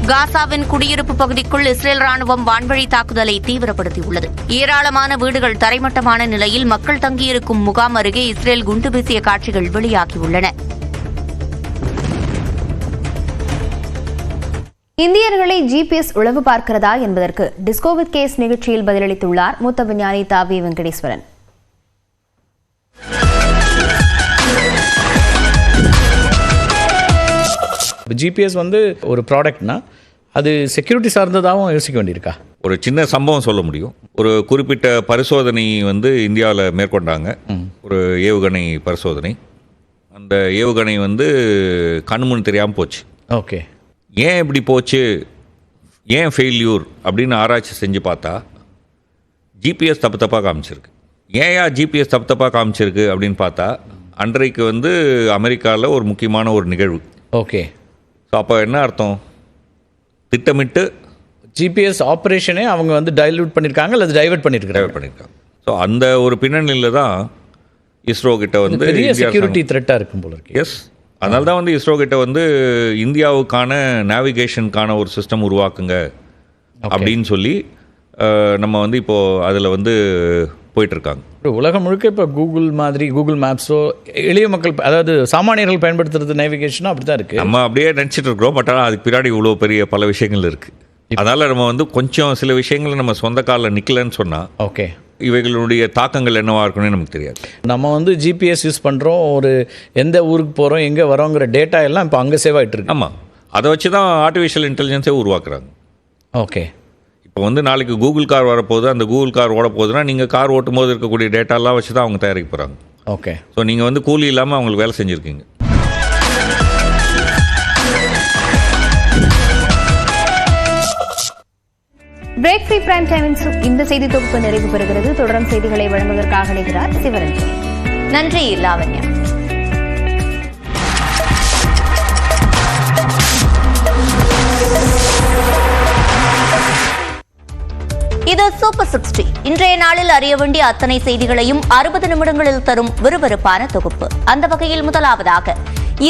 காசாவின் குடியிருப்பு பகுதிக்குள் இஸ்ரேல் ராணுவம் வான்வழி தாக்குதலை தீவிரப்படுத்தியுள்ளது. ஏராளமான வீடுகள் தரைமட்டமான நிலையில் மக்கள் தங்கியிருக்கும் முகாம் அருகே இஸ்ரேல் குண்டு வீசிய காட்சிகள் வெளியாகியுள்ளன. இந்தியர்களை ஜிபிஎஸ் உளவு பார்க்கிறதா என்பதற்கு டிஸ்கோ வித் கேஸ் நிகழ்ச்சியில் பதிலளித்துள்ளார் மூத்த விஞ்ஞானி தாவி வெங்கடேஸ்வரன். ஜிபிஎஸ் ஒரு ப்ராடக்ட்னா அது செக்யூரிட்டி சார்ந்ததாகவும் யோசிக்க வேண்டியிருக்கா? ஒரு சின்ன சம்பவம் சொல்ல முடியும். ஒரு குறிப்பிட்ட பரிசோதனை இந்தியாவில் மேற்கொண்டாங்க. ஒரு ஏவுகணை பரிசோதனை. அந்த ஏவுகணை கண்முன் தெரியாமல் போச்சு. ஓகே, ஏன் இப்படி போச்சு, ஏன் ஃபெயில்யூர் அப்படின்னு ஆராய்ச்சி செஞ்சு பார்த்தா ஜிபிஎஸ் தப்பாக காமிச்சிருக்கு. ஏன் ஜிபிஎஸ் தப்பாக காமிச்சிருக்கு அப்படின்னு பார்த்தா அன்றைக்கு அமெரிக்காவில் ஒரு முக்கியமான ஒரு நிகழ்வு. ஓகே, ஸோ அப்போ என்ன அர்த்தம்? திட்டமிட்டு ஜிபிஎஸ் ஆப்ரேஷனே அவங்க டைல்யூட் பண்ணியிருக்காங்க அல்லது டைவர்ட் பண்ணியிருக்காங்க. ஸோ அந்த ஒரு பின்னணியில் தான் இஸ்ரோ கிட்ட பெரிய செக்யூரிட்டி த்ரெட்டாக இருக்கும் போல இருக்கு. எஸ், அதனால தான் இஸ்ரோ கிட்ட இந்தியாவுக்கான நேவிகேஷனுக்கான ஒரு சிஸ்டம் உருவாக்குங்க அப்படின்னு சொல்லி நம்ம இப்போது அதில் போயிட்டுருக்காங்க. உலகம் முழுக்க இப்போ கூகுள் மாதிரி கூகுள் மேப்ஸோ எளிய மக்கள், அதாவது சாமானியர்கள் பயன்படுத்துறது நேவிகேஷனோ அப்படி தான் இருக்குது. நம்ம அப்படியே நினச்சிட்டு இருக்கிறோம். பட் ஆனால் அதுக்கு பின்னாடி இவ்வளோ பெரிய பல விஷயங்கள் இருக்குது. அதனால் நம்ம கொஞ்சம் சில விஷயங்களை நம்ம சொந்த காலில் நிற்கலன்னு சொன்னால் ஓகே, இவைகளுடைய தாக்கங்கள் என்னவாக இருக்குன்னு நமக்கு தெரியாது. நம்ம ஜிபிஎஸ் யூஸ் பண்ணுறோம், ஒரு எந்த ஊருக்கு போகிறோம், எங்கே வரோங்கிற டேட்டா எல்லாம் இப்போ அங்கே சேவ் ஆகிட்டு இருக்கு. ஆமாம், அதை வச்சு தான் ஆர்டிஃபிஷியல் இன்டெலிஜென்ஸே உருவாக்குறாங்க. ஓகே, இப்போ நாளைக்கு கூகுள் கார் வரப்போகுது, அந்த கூகுள் கார் ஓட போகுதுன்னா நீங்கள் கார் ஓட்டும் போது இருக்கக்கூடிய டேட்டாலாம் வச்சு தான் அவங்க தயாரிக்க போகிறாங்க. ஓகே, ஸோ நீங்கள் கூலி இல்லாமல் அவங்களுக்கு வேலை செஞ்சுருக்கீங்க. பிரேக் ஃப்ரீ பிரைம் டைமின் இந்த செய்தி தொகுப்பு நிறைவு பெறுகிறது. தொடரும் செய்திகளை வழங்குவதற்காக இணைகிறார் சிவரஞ்சன். நன்றி லாவண்யா. இது சூப்பர் 60. இன்றைய நாளில் அறிய வேண்டிய அத்தனை செய்திகளையும் 60 நிமிடங்களில் தரும் விறுவிறுப்பான தொகுப்பு. அந்த வகையில் முதலாவதாக,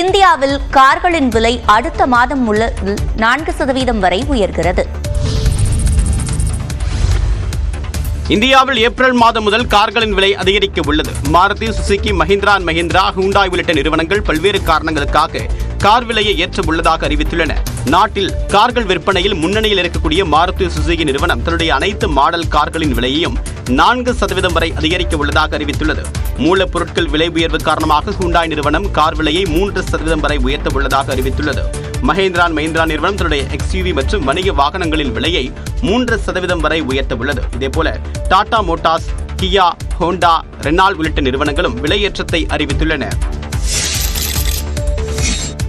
இந்தியாவில் கார்களின் விலை அடுத்த மாதம் 4% வரை உயர்கிறது. இந்தியாவில் ஏப்ரல் மாதம் முதல் கார்களின் விலை அதிகரிக்க உள்ளது. Maruti, Suzuki, Mahindra and Mahindra, Hyundai உள்ளிட்ட நிறுவனங்கள் பல்வேறு காரணங்களுக்காக கார் விலையை ஏற்ற உள்ளதாக அறிவித்துள்ளன. நாட்டில் கார்கள் விற்பனையில் முன்னணியில் இருக்கக்கூடிய மாருதி சுசுகி நிறுவனம் தன்னுடைய அனைத்து மாடல் கார்களின் விலையையும் 4% வரை அதிகரிக்க உள்ளதாக அறிவித்துள்ளது. மூலப்பொருட்கள் விலை உயர்வு காரணமாக ஹூண்டாய் நிறுவனம் கார் விலையை 3% வரை உயர்த்த உள்ளதாக அறிவித்துள்ளது. மஹிந்திரா அண்ட் மஹிந்திரா நிறுவனம் தன்னுடைய எக்ஸ்யூவி மற்றும் வணிக வாகனங்களின் விலையை 3% வரை உயர்த்த உள்ளது. இதேபோல டாடா மோட்டார்ஸ், கியா, ஹோண்டா, ரெனால்ட் உள்ளிட்ட நிறுவனங்களும் விலையேற்றத்தை அறிவித்துள்ளன.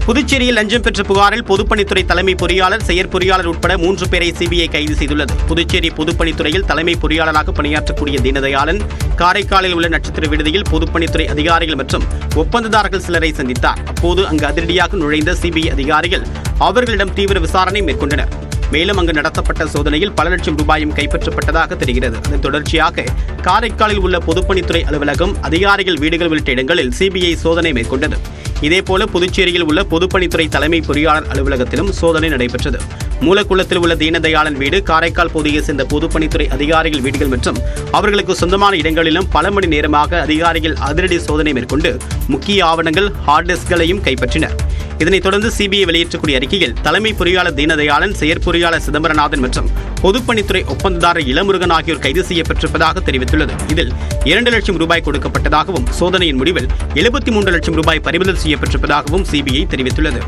புதுச்சேரியில் லஞ்சம் பெற்ற புகாரில் பொதுப்பணித்துறை தலைமை பொறியாளர், செயற்பொறியாளர் உட்பட 3 பேரை சிபிஐ கைது செய்துள்ளது. புதுச்சேரி பொதுப்பணித்துறையில் தலைமை பொறியாளராக பணியாற்றக்கூடிய தீனதயாளன் காரைக்காலில் உள்ள நட்சத்திர விடுதியில் பொதுப்பணித்துறை அதிகாரிகள் மற்றும் ஒப்பந்ததாரர்கள் சிலரை சந்தித்தார். அப்போது அங்கு அதிரடியாக நுழைந்த சிபிஐ அதிகாரிகள் அவர்களிடம் தீவிர விசாரணை மேற்கொண்டனர். மேலும் அங்கு நடத்தப்பட்ட சோதனையில் பல லட்சம் ரூபாயும் கைப்பற்றப்பட்டதாக தெரிகிறது. அதன் தொடர்ச்சியாக காரைக்காலில் உள்ள பொதுப்பணித்துறை அலுவலகம், அதிகாரிகள் வீடுகள் உள்ளிட்ட இடங்களில் சிபிஐ சோதனை மேற்கொண்டது. இதேபோல புதுச்சேரியில் உள்ள பொதுப்பணித்துறை தலைமை பொறியாளர் அலுவலகத்திலும் சோதனை நடைபெற்றது. மூலக்குளத்தில் உள்ள தீனதயாளன் வீடு, காரைக்கால் பகுதியை சேர்ந்த பொதுப்பணித்துறை அதிகாரிகள் வீடுகள் மற்றும் அவர்களுக்கு சொந்தமான இடங்களிலும் பல மணி நேரமாக அதிகாரிகள் அதிரடி சோதனை மேற்கொண்டு முக்கிய ஆவணங்கள், ஹார்ட் டிஸ்களையும் கைப்பற்றினர். இதனைத் தொடர்ந்து சிபிஐ வெளியிட்டக்கூடிய அறிக்கையில் தலைமை பொறியாளர் தீனதயாளன், செயற்பொறியாளர் சிதம்பரநாதன் மற்றும் பொதுப்பணித்துறை ஒப்பந்ததாரர் இளமுருகன் ஆகியோர் கைது செய்யப்பட்டிருப்பதாக தெரிவித்துள்ளது. இதில் 2 லட்சம் ரூபாய் கொடுக்கப்பட்டதாகவும் சோதனையின் முடிவில் 73 லட்சம் ரூபாய் பறிமுதல் செய்யப்பட்டிருப்பதாகவும் சிபிஐ தெரிவித்துள்ளது.